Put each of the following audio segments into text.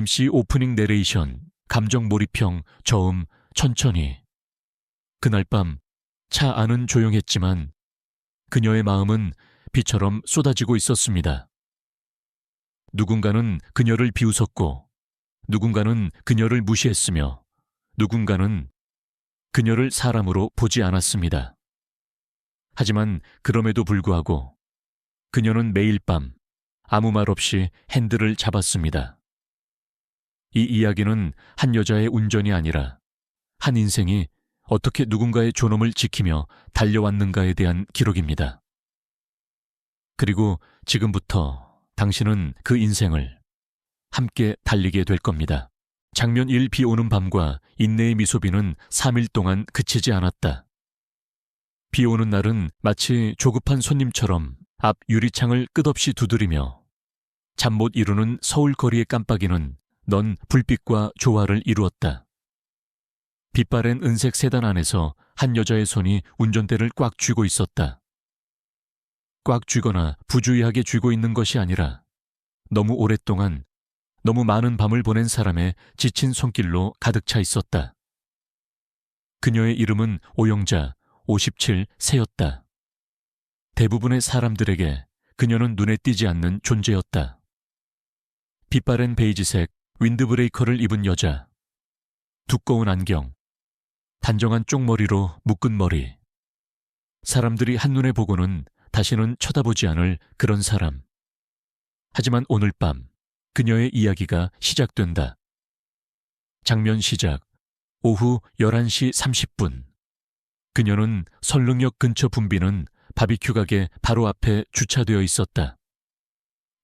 MC 오프닝 내레이션, 감정 몰입형, 저음, 천천히. 그날 밤 차 안은 조용했지만 그녀의 마음은 비처럼 쏟아지고 있었습니다. 누군가는 그녀를 비웃었고, 누군가는 그녀를 무시했으며, 누군가는 그녀를 사람으로 보지 않았습니다. 하지만 그럼에도 불구하고 그녀는 매일 밤 아무 말 없이 핸들을 잡았습니다. 이 이야기는 한 여자의 운전이 아니라 한 인생이 어떻게 누군가의 존엄을 지키며 달려왔는가에 대한 기록입니다. 그리고 지금부터 당신은 그 인생을 함께 달리게 될 겁니다. 장면 1. 비 오는 밤과 인내의 미소비는 3일 동안 그치지 않았다. 비 오는 날은 마치 조급한 손님처럼 앞 유리창을 끝없이 두드리며 잠 못 이루는 서울 거리의 깜빡이는 넌 불빛과 조화를 이루었다. 빛바랜 은색 세단 안에서 한 여자의 손이 운전대를 꽉 쥐고 있었다. 꽉 쥐거나 부주의하게 쥐고 있는 것이 아니라 너무 오랫동안 너무 많은 밤을 보낸 사람의 지친 손길로 가득 차 있었다. 그녀의 이름은 오영자 57세였다. 대부분의 사람들에게 그녀는 눈에 띄지 않는 존재였다. 빛바랜 베이지색 윈드브레이커를 입은 여자, 두꺼운 안경, 단정한 쪽머리로 묶은 머리. 사람들이 한눈에 보고는 다시는 쳐다보지 않을 그런 사람. 하지만 오늘 밤 그녀의 이야기가 시작된다. 장면 시작. 오후 11시 30분. 그녀는 설릉역 근처 붐비는 바비큐 가게 바로 앞에 주차되어 있었다.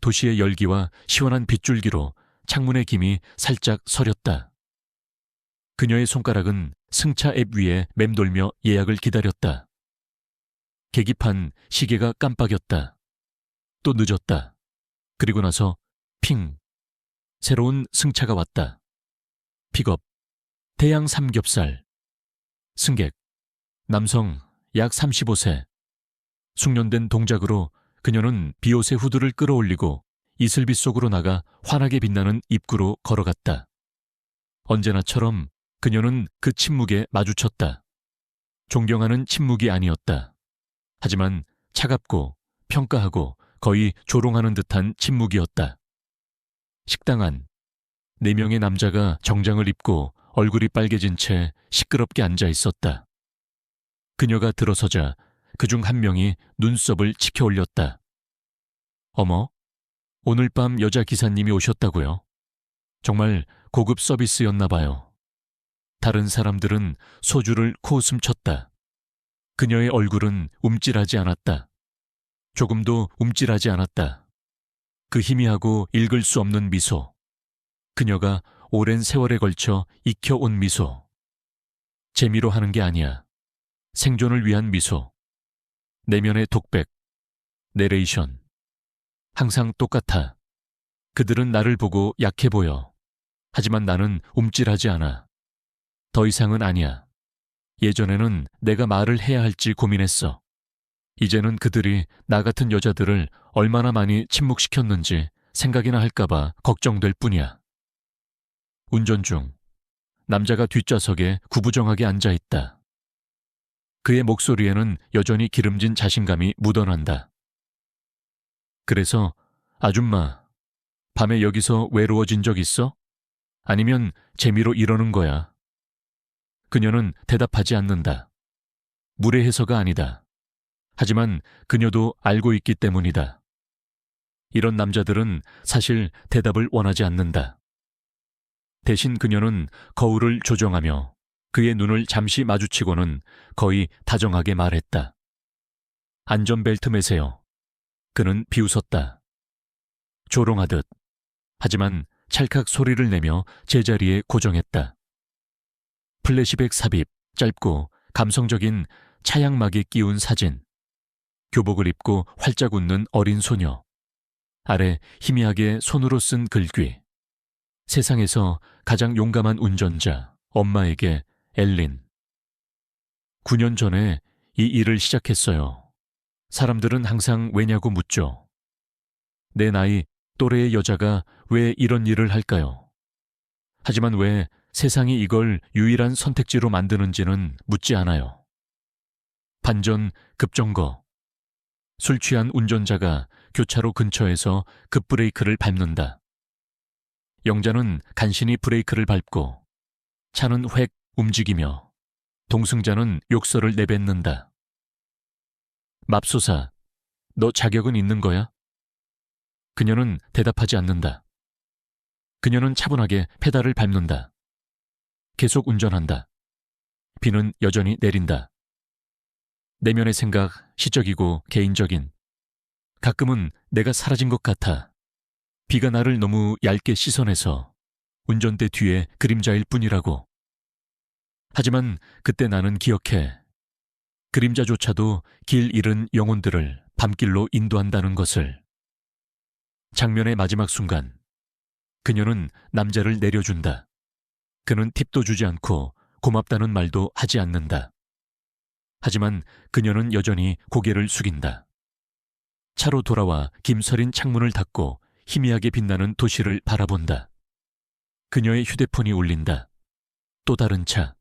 도시의 열기와 시원한 빗줄기로 창문의 김이 살짝 서렸다. 그녀의 손가락은 승차 앱 위에 맴돌며 예약을 기다렸다. 계기판 시계가 깜빡였다. 또 늦었다. 그리고 나서 핑! 새로운 승차가 왔다. 픽업, 대양 삼겹살. 승객, 남성 약 35세. 숙련된 동작으로 그녀는 비옷의 후드를 끌어올리고 이슬빛 속으로 나가 환하게 빛나는 입구로 걸어갔다. 언제나처럼 그녀는 그 침묵에 마주쳤다. 존경하는 침묵이 아니었다. 하지만 차갑고 평가하고 거의 조롱하는 듯한 침묵이었다. 식당 안, 4명의 남자가 정장을 입고 얼굴이 빨개진 채 시끄럽게 앉아 있었다. 그녀가 들어서자 그중 한 명이 눈썹을 치켜 올렸다. 어머, 오늘 밤 여자 기사님이 오셨다고요? 정말 고급 서비스였나 봐요. 다른 사람들은 소주를 코웃음 쳤다. 그녀의 얼굴은 움찔하지 않았다. 조금도 움찔하지 않았다. 그 희미하고 읽을 수 없는 미소. 그녀가 오랜 세월에 걸쳐 익혀온 미소. 재미로 하는 게 아니야. 생존을 위한 미소. 내면의 독백. 내레이션. 항상 똑같아. 그들은 나를 보고 약해 보여. 하지만 나는 움찔하지 않아. 더 이상은 아니야. 예전에는 내가 말을 해야 할지 고민했어. 이제는 그들이 나 같은 여자들을 얼마나 많이 침묵시켰는지 생각이나 할까봐 걱정될 뿐이야. 운전 중 남자가 뒷좌석에 구부정하게 앉아있다. 그의 목소리에는 여전히 기름진 자신감이 묻어난다. 그래서 아줌마, 밤에 여기서 외로워진 적 있어? 아니면 재미로 이러는 거야? 그녀는 대답하지 않는다. 무례해서가 아니다. 하지만 그녀도 알고 있기 때문이다. 이런 남자들은 사실 대답을 원하지 않는다. 대신 그녀는 거울을 조정하며 그의 눈을 잠시 마주치고는 거의 다정하게 말했다. 안전벨트 매세요. 그는 비웃었다. 조롱하듯. 하지만 찰칵 소리를 내며 제자리에 고정했다. 플래시백 삽입, 짧고 감성적인 차양막에 끼운 사진. 교복을 입고 활짝 웃는 어린 소녀. 아래 희미하게 손으로 쓴 글귀. 세상에서 가장 용감한 운전자, 엄마에게 엘린. 9년 전에 이 일을 시작했어요. 사람들은 항상 왜냐고 묻죠. 내 나이, 또래의 여자가 왜 이런 일을 할까요? 하지만 왜 세상이 이걸 유일한 선택지로 만드는지는 묻지 않아요. 반전 급정거. 술 취한 운전자가 교차로 근처에서 급브레이크를 밟는다. 영자는 간신히 브레이크를 밟고 차는 획 움직이며 동승자는 욕설을 내뱉는다. 맙소사, 너 자격은 있는 거야? 그녀는 대답하지 않는다. 그녀는 차분하게 페달을 밟는다. 계속 운전한다. 비는 여전히 내린다. 내면의 생각, 시적이고 개인적인. 가끔은 내가 사라진 것 같아. 비가 나를 너무 얇게 씻어내서 운전대 뒤에 그림자일 뿐이라고. 하지만 그때 나는 기억해. 그림자조차도 길 잃은 영혼들을 밤길로 인도한다는 것을. 장면의 마지막 순간, 그녀는 남자를 내려준다. 그는 팁도 주지 않고 고맙다는 말도 하지 않는다. 하지만 그녀는 여전히 고개를 숙인다. 차로 돌아와 김서린 창문을 닫고 희미하게 빛나는 도시를 바라본다. 그녀의 휴대폰이 울린다. 또 다른 차,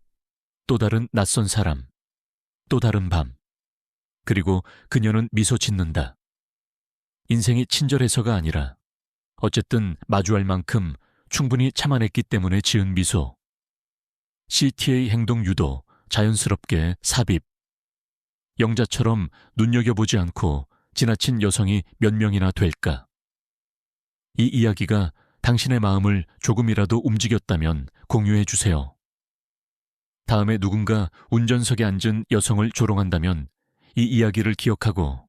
또 다른 낯선 사람, 또 다른 밤. 그리고 그녀는 미소 짓는다. 인생이 친절해서가 아니라 어쨌든 마주할 만큼 충분히 참아냈기 때문에 지은 미소. CTA 행동 유도, 자연스럽게 삽입. 영자처럼 눈여겨보지 않고 지나친 여성이 몇 명이나 될까? 이 이야기가 당신의 마음을 조금이라도 움직였다면 공유해 주세요. 다음에 누군가 운전석에 앉은 여성을 조롱한다면 이 이야기를 기억하고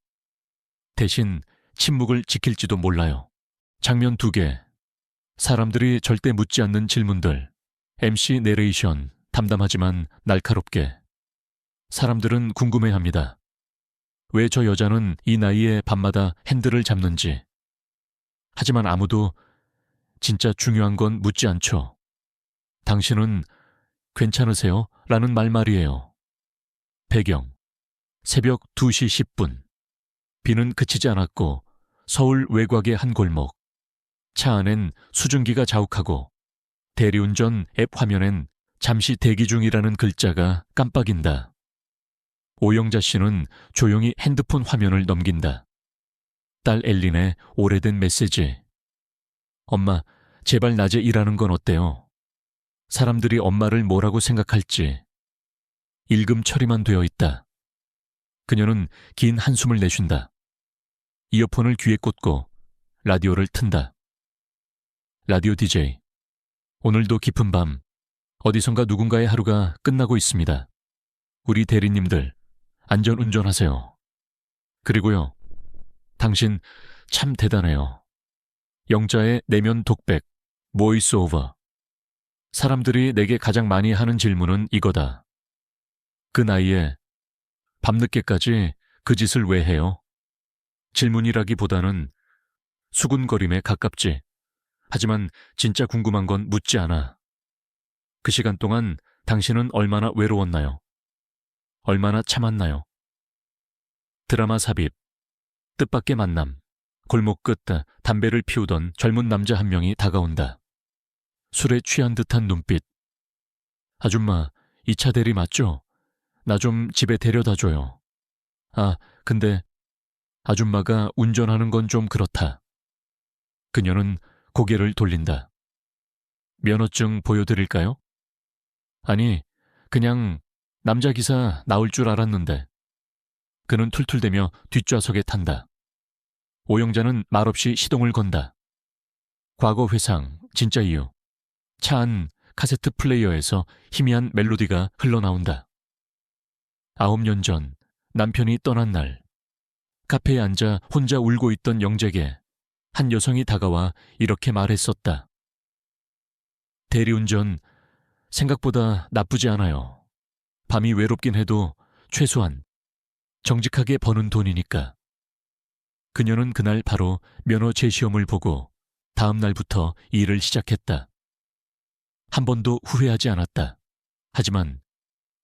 대신 침묵을 지킬지도 몰라요. 장면 2개. 사람들이 절대 묻지 않는 질문들. MC 내레이션, 담담하지만 날카롭게. 사람들은 궁금해합니다. 왜 저 여자는 이 나이에 밤마다 핸들을 잡는지. 하지만 아무도 진짜 중요한 건 묻지 않죠. 당신은 괜찮으세요? 라는 말이에요. 배경. 새벽 2시 10분. 비는 그치지 않았고 서울 외곽의 한 골목. 차 안엔 수증기가 자욱하고 대리운전 앱 화면엔 잠시 대기 중이라는 글자가 깜빡인다. 오영자 씨는 조용히 핸드폰 화면을 넘긴다. 딸 엘린의 오래된 메시지. 엄마, 제발 낮에 일하는 건 어때요? 사람들이 엄마를 뭐라고 생각할지. 읽음 처리만 되어 있다. 그녀는 긴 한숨을 내쉰다. 이어폰을 귀에 꽂고 라디오를 튼다. 라디오 DJ. 오늘도 깊은 밤, 어디선가 누군가의 하루가 끝나고 있습니다. 우리 대리님들, 안전 운전하세요. 그리고요, 당신 참 대단해요. 영자의 내면 독백, 보이스 오버. 사람들이 내게 가장 많이 하는 질문은 이거다. 그 나이에 밤늦게까지 그 짓을 왜 해요? 질문이라기보다는 수군거림에 가깝지. 하지만 진짜 궁금한 건 묻지 않아. 그 시간 동안 당신은 얼마나 외로웠나요? 얼마나 참았나요? 드라마 삽입, 뜻밖의 만남, 골목 끝 담배를 피우던 젊은 남자 한 명이 다가온다. 술에 취한 듯한 눈빛. 아줌마, 이 차 대리 맞죠? 나 좀 집에 데려다줘요. 아, 근데 아줌마가 운전하는 건 좀 그렇다. 그녀는 고개를 돌린다. 면허증 보여드릴까요? 아니, 그냥 남자 기사 나올 줄 알았는데. 그는 툴툴대며 뒷좌석에 탄다. 오영자는 말없이 시동을 건다. 과거 회상, 진짜 이유. 차 안 카세트 플레이어에서 희미한 멜로디가 흘러나온다. 9년 전 남편이 떠난 날, 카페에 앉아 혼자 울고 있던 영재에게 한 여성이 다가와 이렇게 말했었다. 대리운전 생각보다 나쁘지 않아요. 밤이 외롭긴 해도 최소한 정직하게 버는 돈이니까. 그녀는 그날 바로 면허 재시험을 보고 다음 날부터 일을 시작했다. 한 번도 후회하지 않았다. 하지만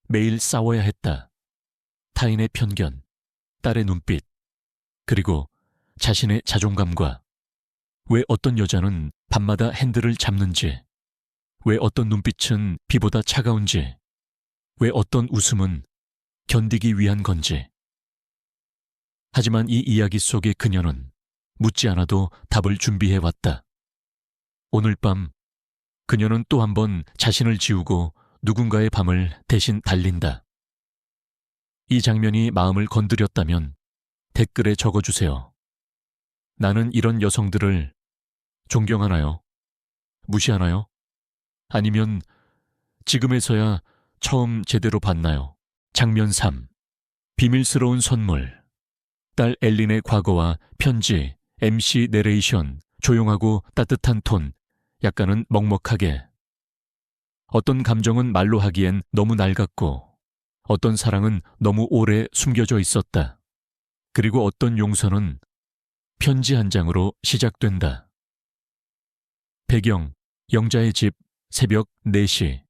매일 싸워야 했다. 타인의 편견, 딸의 눈빛, 그리고 자신의 자존감과 왜 어떤 여자는 밤마다 핸들을 잡는지, 왜 어떤 눈빛은 비보다 차가운지, 왜 어떤 웃음은 견디기 위한 건지. 하지만 이 이야기 속의 그녀는 묻지 않아도 답을 준비해 왔다. 오늘 밤 그녀는 또 한 번 자신을 지우고 누군가의 밤을 대신 달린다. 이 장면이 마음을 건드렸다면 댓글에 적어주세요. 나는 이런 여성들을 존경하나요? 무시하나요? 아니면 지금에서야 처음 제대로 봤나요? 장면 3. 비밀스러운 선물. 딸 엘린의 과거와 편지, MC 내레이션, 조용하고 따뜻한 톤, 약간은 먹먹하게. 어떤 감정은 말로 하기엔 너무 낡았고, 어떤 사랑은 너무 오래 숨겨져 있었다. 그리고 어떤 용서는 편지 한 장으로 시작된다. 배경, 영자의 집, 새벽 4시.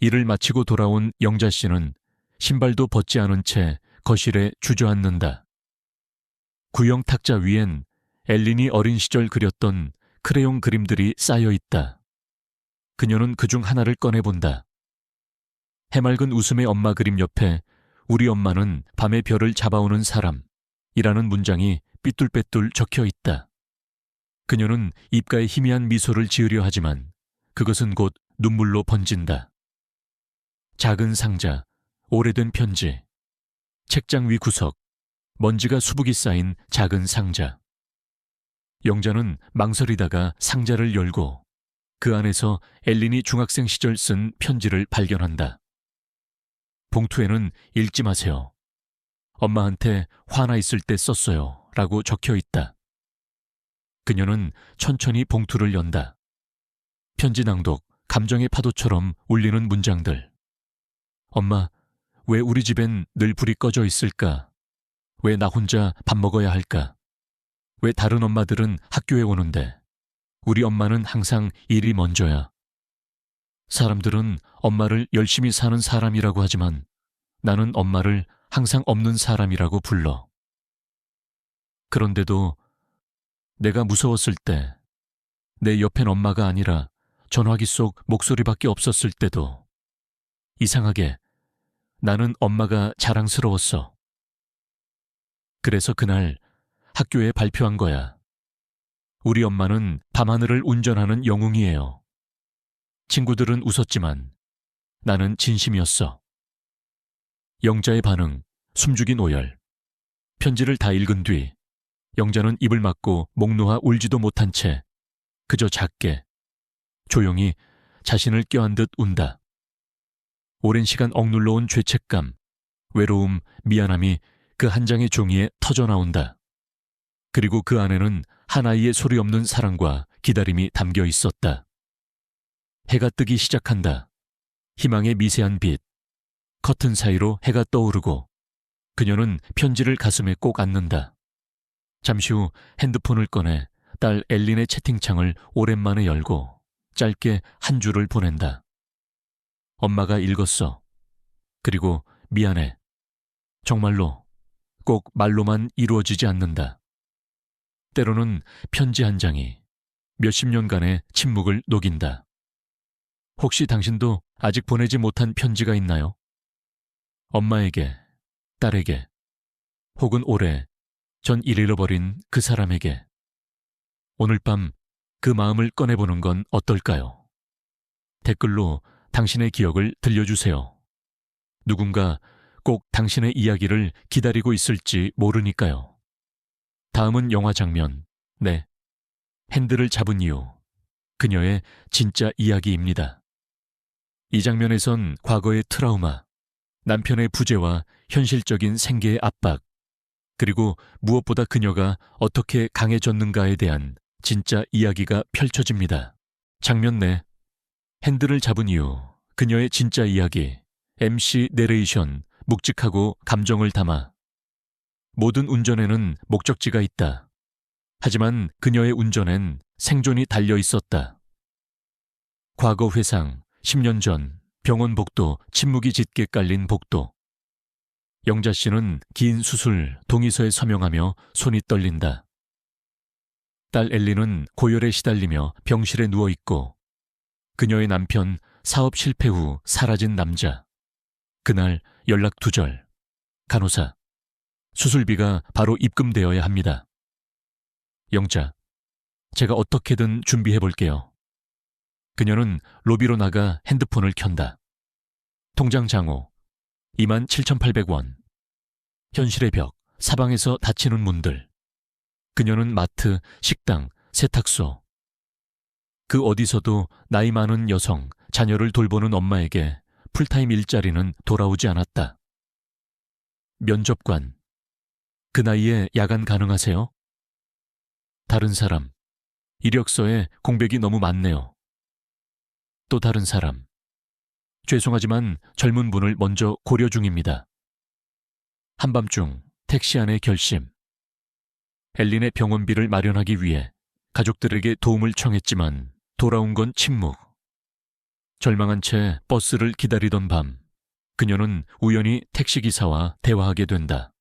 일을 마치고 돌아온 영자 씨는 신발도 벗지 않은 채 거실에 주저앉는다. 구형 탁자 위엔 엘린이 어린 시절 그렸던 크레용 그림들이 쌓여 있다. 그녀는 그중 하나를 꺼내본다. 해맑은 웃음의 엄마 그림 옆에 우리 엄마는 밤의 별을 잡아오는 사람이라는 문장이 삐뚤빼뚤 적혀 있다. 그녀는 입가에 희미한 미소를 지으려 하지만 그것은 곧 눈물로 번진다. 작은 상자, 오래된 편지, 책장 위 구석, 먼지가 수북이 쌓인 작은 상자. 영자는 망설이다가 상자를 열고 그 안에서 엘린이 중학생 시절 쓴 편지를 발견한다. 봉투에는 읽지 마세요. 엄마한테 화나 있을 때 썼어요. 라고 적혀 있다. 그녀는 천천히 봉투를 연다. 편지 낭독, 감정의 파도처럼 울리는 문장들. 엄마, 왜 우리 집엔 늘 불이 꺼져 있을까? 왜 나 혼자 밥 먹어야 할까? 왜 다른 엄마들은 학교에 오는데 우리 엄마는 항상 일이 먼저야. 사람들은 엄마를 열심히 사는 사람이라고 하지만 나는 엄마를 항상 없는 사람이라고 불러. 그런데도 내가 무서웠을 때, 내 옆엔 엄마가 아니라 전화기 속 목소리밖에 없었을 때도 이상하게 나는 엄마가 자랑스러웠어. 그래서 그날 학교에 발표한 거야. 우리 엄마는 밤하늘을 운전하는 영웅이에요. 친구들은 웃었지만 나는 진심이었어. 영자의 반응, 숨죽인 오열. 편지를 다 읽은 뒤 영자는 입을 막고 목 놓아 울지도 못한 채 그저 작게, 조용히 자신을 껴안 듯 운다. 오랜 시간 억눌러 온 죄책감, 외로움, 미안함이 그 한 장의 종이에 터져나온다. 그리고 그 안에는 한 아이의 소리 없는 사랑과 기다림이 담겨 있었다. 해가 뜨기 시작한다. 희망의 미세한 빛. 커튼 사이로 해가 떠오르고 그녀는 편지를 가슴에 꼭 안는다. 잠시 후 핸드폰을 꺼내 딸 엘린의 채팅창을 오랜만에 열고 짧게 한 줄을 보낸다. 엄마가 읽었어. 그리고 미안해. 정말로 꼭 말로만 이루어지지 않는다. 때로는 편지 한 장이 몇십 년간의 침묵을 녹인다. 혹시 당신도 아직 보내지 못한 편지가 있나요? 엄마에게, 딸에게, 혹은 올해 전 잃어버린 그 사람에게. 오늘 밤 그 마음을 꺼내보는 건 어떨까요? 댓글로 당신의 기억을 들려주세요. 누군가 꼭 당신의 이야기를 기다리고 있을지 모르니까요. 다음은 영화 장면, 네. 핸들을 잡은 이유, 그녀의 진짜 이야기입니다. 이 장면에선 과거의 트라우마, 남편의 부재와 현실적인 생계의 압박, 그리고 무엇보다 그녀가 어떻게 강해졌는가에 대한 진짜 이야기가 펼쳐집니다. 장면 내 핸들을 잡은 이유, 그녀의 진짜 이야기, MC 내레이션, 묵직하고 감정을 담아. 모든 운전에는 목적지가 있다. 하지만 그녀의 운전엔 생존이 달려 있었다. 과거 회상, 10년 전, 병원 복도, 침묵이 짙게 깔린 복도. 영자 씨는 긴 수술, 동의서에 서명하며 손이 떨린다. 딸 엘리는 고열에 시달리며 병실에 누워있고 그녀의 남편 사업 실패 후 사라진 남자. 그날 연락 두절. 간호사. 수술비가 바로 입금되어야 합니다. 영자. 제가 어떻게든 준비해 볼게요. 그녀는 로비로 나가 핸드폰을 켠다. 통장 장호 27,800원. 현실의 벽, 사방에서 닫히는 문들. 그녀는 마트, 식당, 세탁소. 그 어디서도 나이 많은 여성, 자녀를 돌보는 엄마에게 풀타임 일자리는 돌아오지 않았다. 면접관. 그 나이에 야간 가능하세요? 다른 사람. 이력서에 공백이 너무 많네요. 또 다른 사람. 죄송하지만 젊은 분을 먼저 고려 중입니다. 한밤중 택시 안의 결심. 엘린의 병원비를 마련하기 위해 가족들에게 도움을 청했지만 돌아온 건 침묵. 절망한 채 버스를 기다리던 밤, 그녀는 우연히 택시기사와 대화하게 된다.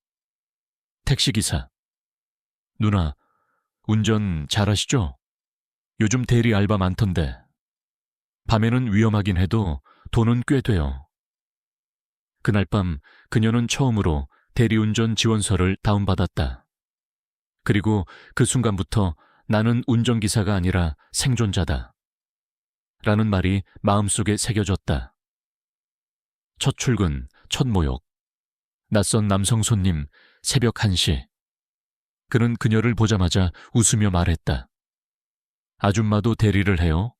택시기사. 누나, 운전 잘하시죠? 요즘 대리 알바 많던데. 밤에는 위험하긴 해도 돈은 꽤 돼요. 그날 밤 그녀는 처음으로 대리운전 지원서를 다운받았다. 그리고 그 순간부터 나는 운전기사가 아니라 생존자다. 라는 말이 마음속에 새겨졌다. 첫 출근, 첫 모욕. 낯선 남성 손님, 새벽 1시. 그는 그녀를 보자마자 웃으며 말했다. 아줌마도 대리를 해요?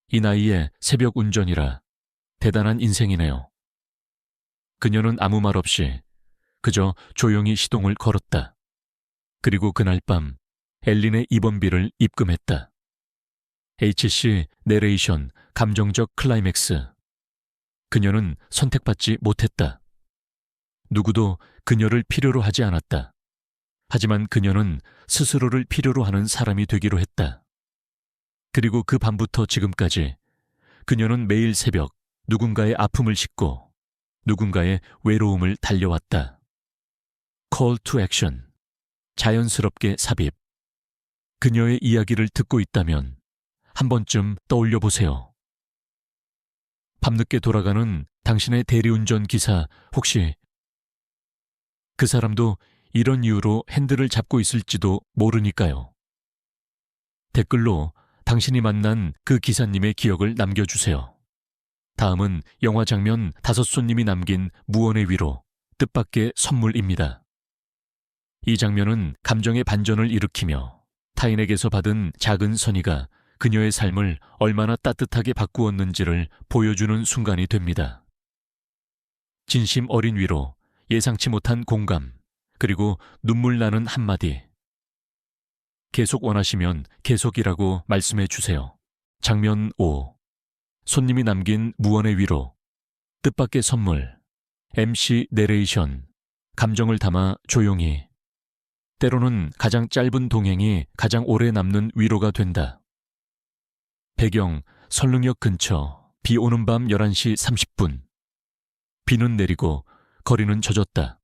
이 나이에 새벽 운전이라 대단한 인생이네요. 그녀는 아무 말 없이 그저 조용히 시동을 걸었다. 그리고 그날 밤 엘린의 입원비를 입금했다. HC 내레이션 감정적 클라이맥스. 그녀는 선택받지 못했다. 누구도 그녀를 필요로 하지 않았다. 하지만 그녀는 스스로를 필요로 하는 사람이 되기로 했다. 그리고 그 밤부터 지금까지 그녀는 매일 새벽 누군가의 아픔을 싣고 누군가의 외로움을 달려왔다. Call to action. 자연스럽게 삽입. 그녀의 이야기를 듣고 있다면 한 번쯤 떠올려 보세요. 밤늦게 돌아가는 당신의 대리운전 기사 혹시 그 사람도 이런 이유로 핸들을 잡고 있을지도 모르니까요. 댓글로 당신이 만난 그 기사님의 기억을 남겨주세요. 다음은 영화 장면 5손님이 남긴 무언의 위로, 뜻밖의 선물입니다. 이 장면은 감정의 반전을 일으키며 타인에게서 받은 작은 선의가 그녀의 삶을 얼마나 따뜻하게 바꾸었는지를 보여주는 순간이 됩니다. 진심 어린 위로, 예상치 못한 공감, 그리고 눈물 나는 한마디. 계속 원하시면 계속이라고 말씀해 주세요. 장면 5. 손님이 남긴 무언의 위로, 뜻밖의 선물, MC 내레이션, 감정을 담아 조용히. 때로는 가장 짧은 동행이 가장 오래 남는 위로가 된다. 배경, 설릉역 근처, 비 오는 밤 11시 30분. 비는 내리고 거리는 젖었다.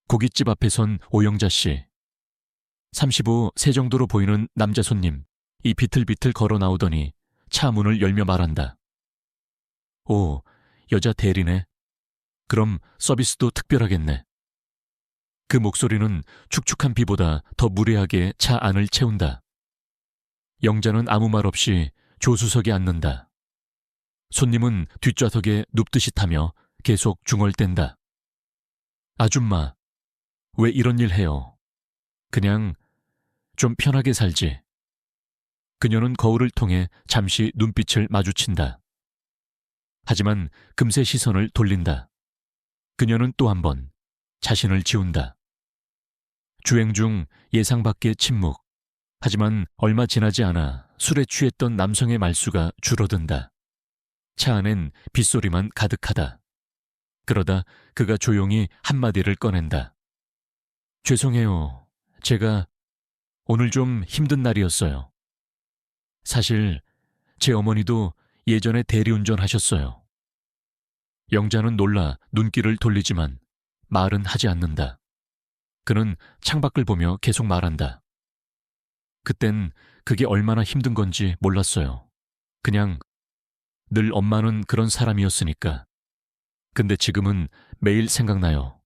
고깃집 앞에 선 오영자 씨. 35 세 정도로 보이는 남자 손님, 이 비틀비틀 걸어 나오더니 차 문을 열며 말한다. 오, 여자 대리네. 그럼 서비스도 특별하겠네. 그 목소리는 축축한 비보다 더 무례하게 차 안을 채운다. 영자는 아무 말 없이 조수석에 앉는다. 손님은 뒷좌석에 눕듯이 타며 계속 중얼댄다. 아줌마, 왜 이런 일 해요? 그냥 좀 편하게 살지. 그녀는 거울을 통해 잠시 눈빛을 마주친다. 하지만 금세 시선을 돌린다. 그녀는 또 한 번 자신을 지운다. 주행 중 예상 밖의 침묵. 하지만 얼마 지나지 않아 술에 취했던 남성의 말수가 줄어든다. 차 안엔 빗소리만 가득하다. 그러다 그가 조용히 한마디를 꺼낸다. 죄송해요. 제가 오늘 좀 힘든 날이었어요. 사실 제 어머니도 예전에 대리운전 하셨어요. 영자는 놀라 눈길을 돌리지만 말은 하지 않는다. 그는 창밖을 보며 계속 말한다. 그땐 그게 얼마나 힘든 건지 몰랐어요. 그냥 늘 엄마는 그런 사람이었으니까. 근데 지금은 매일 생각나요.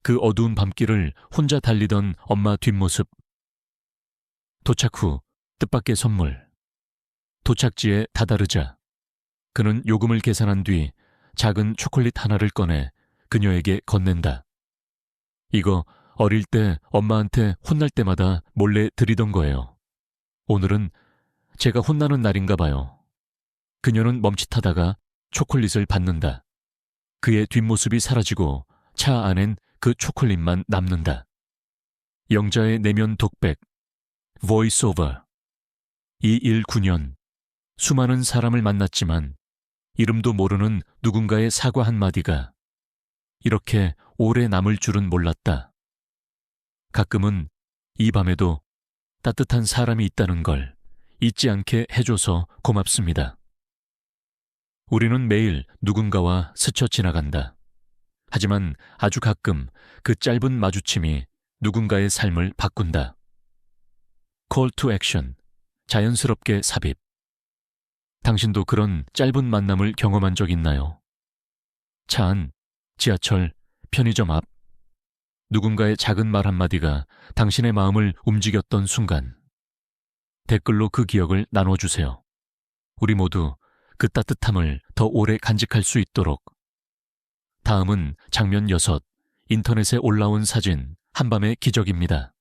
그 어두운 밤길을 혼자 달리던 엄마 뒷모습. 도착 후 뜻밖의 선물. 도착지에 다다르자 그는 요금을 계산한 뒤 작은 초콜릿 하나를 꺼내 그녀에게 건넨다. 이거 어릴 때 엄마한테 혼날 때마다 몰래 드리던 거예요. 오늘은 제가 혼나는 날인가 봐요. 그녀는 멈칫하다가 초콜릿을 받는다. 그의 뒷모습이 사라지고 차 안엔 그 초콜릿만 남는다. 영자의 내면 독백, voiceover. 2019년, 수많은 사람을 만났지만 이름도 모르는 누군가의 사과 한마디가 이렇게 오래 남을 줄은 몰랐다. 가끔은 이 밤에도 따뜻한 사람이 있다는 걸 잊지 않게 해줘서 고맙습니다. 우리는 매일 누군가와 스쳐 지나간다. 하지만 아주 가끔 그 짧은 마주침이 누군가의 삶을 바꾼다. Call to action. 자연스럽게 삽입. 당신도 그런 짧은 만남을 경험한 적 있나요? 차 안, 지하철, 편의점 앞. 누군가의 작은 말 한마디가 당신의 마음을 움직였던 순간. 댓글로 그 기억을 나눠주세요. 우리 모두 그 따뜻함을 더 오래 간직할 수 있도록. 다음은 장면 6, 인터넷에 올라온 사진, 한밤의 기적입니다.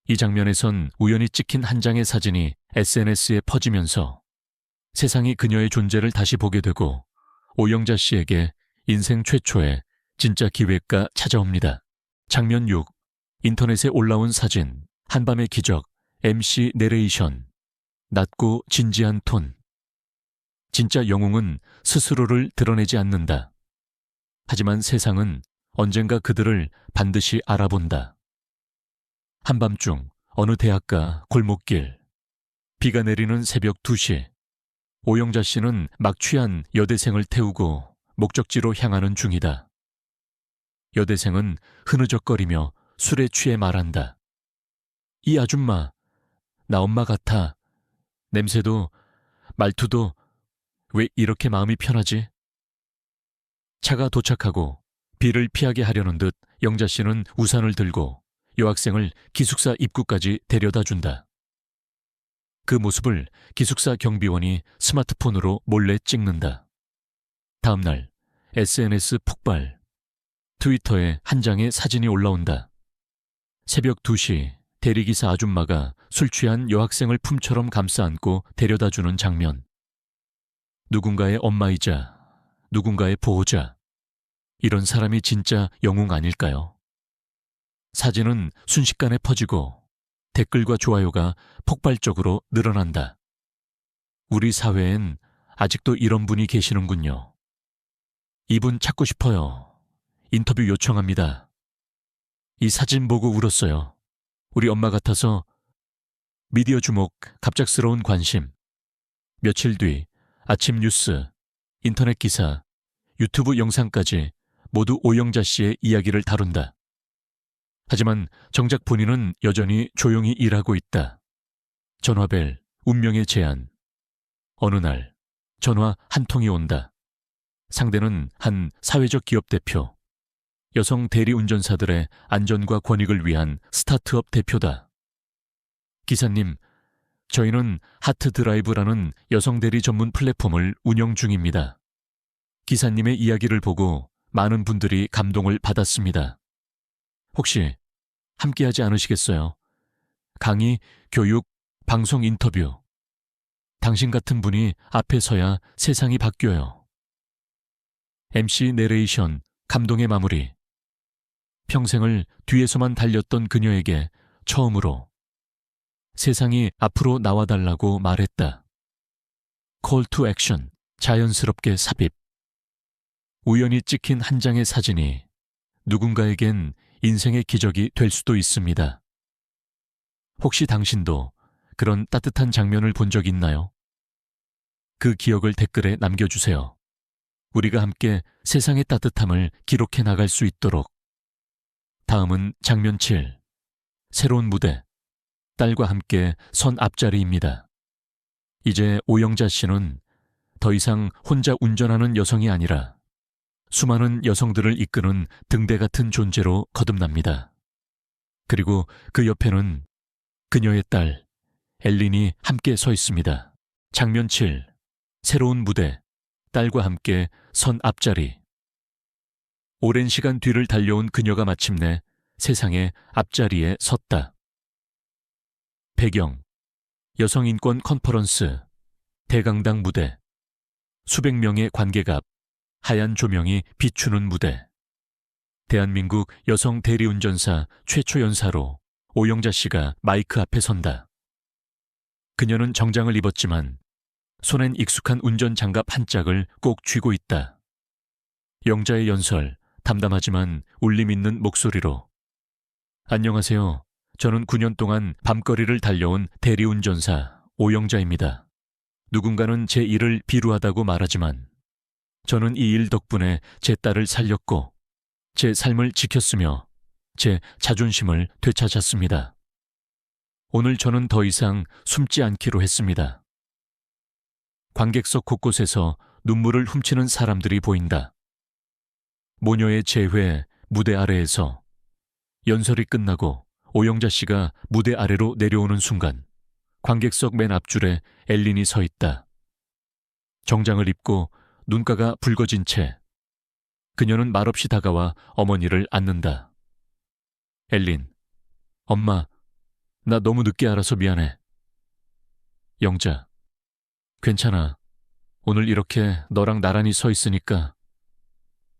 이 장면에선 우연히 찍힌 한 장의 사진이 SNS에 퍼지면서 세상이 그녀의 존재를 다시 보게 되고 오영자 씨에게 인생 최초의 진짜 기회가 찾아옵니다. 장면 6, 인터넷에 올라온 사진, 한밤의 기적, MC 내레이션, 낮고 진지한 톤. 진짜 영웅은 스스로를 드러내지 않는다. 하지만 세상은 언젠가 그들을 반드시 알아본다. 한밤중 어느 대학가 골목길. 비가 내리는 새벽 2시. 오영자 씨는 막 취한 여대생을 태우고 목적지로 향하는 중이다. 여대생은 흐느적거리며 술에 취해 말한다. 이 아줌마, 나 엄마 같아. 냄새도, 말투도 왜 이렇게 마음이 편하지? 차가 도착하고 비를 피하게 하려는 듯 영자 씨는 우산을 들고 여학생을 기숙사 입구까지 데려다 준다. 그 모습을 기숙사 경비원이 스마트폰으로 몰래 찍는다. 다음 날 SNS 폭발. 트위터에 한 장의 사진이 올라온다. 새벽 2시 대리기사 아줌마가 술 취한 여학생을 품처럼 감싸 안고 데려다 주는 장면. 누군가의 엄마이자 누군가의 보호자. 이런 사람이 진짜 영웅 아닐까요? 사진은 순식간에 퍼지고 댓글과 좋아요가 폭발적으로 늘어난다. 우리 사회엔 아직도 이런 분이 계시는군요. 이분 찾고 싶어요. 인터뷰 요청합니다. 이 사진 보고 울었어요. 우리 엄마 같아서. 미디어 주목, 갑작스러운 관심. 며칠 뒤 아침 뉴스, 인터넷 기사, 유튜브 영상까지 모두 오영자 씨의 이야기를 다룬다. 하지만 정작 본인은 여전히 조용히 일하고 있다. 전화벨, 운명의 제안. 어느 날 전화 한 통이 온다. 상대는 한 사회적 기업 대표. 여성 대리운전사들의 안전과 권익을 위한 스타트업 대표다. 기사님, 저희는 하트드라이브라는 여성 대리 전문 플랫폼을 운영 중입니다. 기사님의 이야기를 보고 많은 분들이 감동을 받았습니다. 혹시 함께하지 않으시겠어요? 강의, 교육, 방송 인터뷰. 당신 같은 분이 앞에 서야 세상이 바뀌어요. MC 내레이션, 감동의 마무리. 평생을 뒤에서만 달렸던 그녀에게 처음으로 세상이 앞으로 나와달라고 말했다. Call to action, 자연스럽게 삽입. 우연히 찍힌 한 장의 사진이 누군가에겐 인생의 기적이 될 수도 있습니다. 혹시 당신도 그런 따뜻한 장면을 본 적 있나요? 그 기억을 댓글에 남겨주세요. 우리가 함께 세상의 따뜻함을 기록해 나갈 수 있도록. 다음은 장면 7. 새로운 무대. 딸과 함께 선 앞자리입니다. 이제 오영자 씨는 더 이상 혼자 운전하는 여성이 아니라 수많은 여성들을 이끄는 등대 같은 존재로 거듭납니다. 그리고 그 옆에는 그녀의 딸 엘린이 함께 서 있습니다. 장면 7. 새로운 무대. 딸과 함께 선 앞자리. 오랜 시간 뒤를 달려온 그녀가 마침내 세상의 앞자리에 섰다. 배경. 여성인권 컨퍼런스. 대강당 무대. 수백 명의 관객 앞. 하얀 조명이 비추는 무대. 대한민국 여성 대리운전사 최초 연사로 오영자 씨가 마이크 앞에 선다. 그녀는 정장을 입었지만 손엔 익숙한 운전장갑 한 짝을 꼭 쥐고 있다. 영자의 연설, 담담하지만 울림 있는 목소리로. 안녕하세요. 저는 9년 동안 밤거리를 달려온 대리운전사 오영자입니다. 누군가는 제 일을 비루하다고 말하지만 저는 이 일 덕분에 제 딸을 살렸고 제 삶을 지켰으며 제 자존심을 되찾았습니다. 오늘 저는 더 이상 숨지 않기로 했습니다. 관객석 곳곳에서 눈물을 훔치는 사람들이 보인다. 모녀의 재회 무대 아래에서 연설이 끝나고 오영자 씨가 무대 아래로 내려오는 순간 관객석 맨 앞줄에 엘린이 서 있다. 정장을 입고 눈가가 붉어진 채 그녀는 말없이 다가와 어머니를 안는다. 엘린, 엄마, 나 너무 늦게 알아서 미안해. 영자, 괜찮아. 오늘 이렇게 너랑 나란히 서 있으니까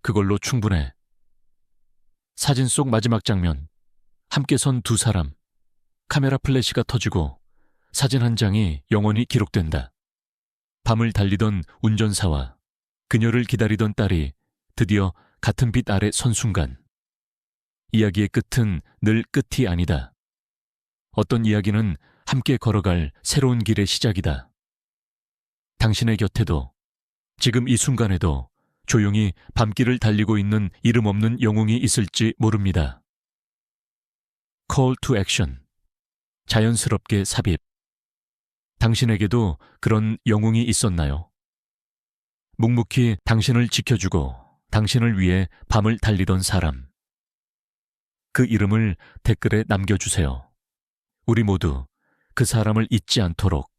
그걸로 충분해. 사진 속 마지막 장면, 함께 선 두 사람, 카메라 플래시가 터지고 사진 한 장이 영원히 기록된다. 밤을 달리던 운전사와 그녀를 기다리던 딸이 드디어 같은 빛 아래 선 순간 이야기의 끝은 늘 끝이 아니다. 어떤 이야기는 함께 걸어갈 새로운 길의 시작이다. 당신의 곁에도 지금 이 순간에도 조용히 밤길을 달리고 있는 이름 없는 영웅이 있을지 모릅니다. Call to Action. 자연스럽게 삽입. 당신에게도 그런 영웅이 있었나요? 묵묵히 당신을 지켜주고 당신을 위해 밤을 달리던 사람. 그 이름을 댓글에 남겨주세요. 우리 모두 그 사람을 잊지 않도록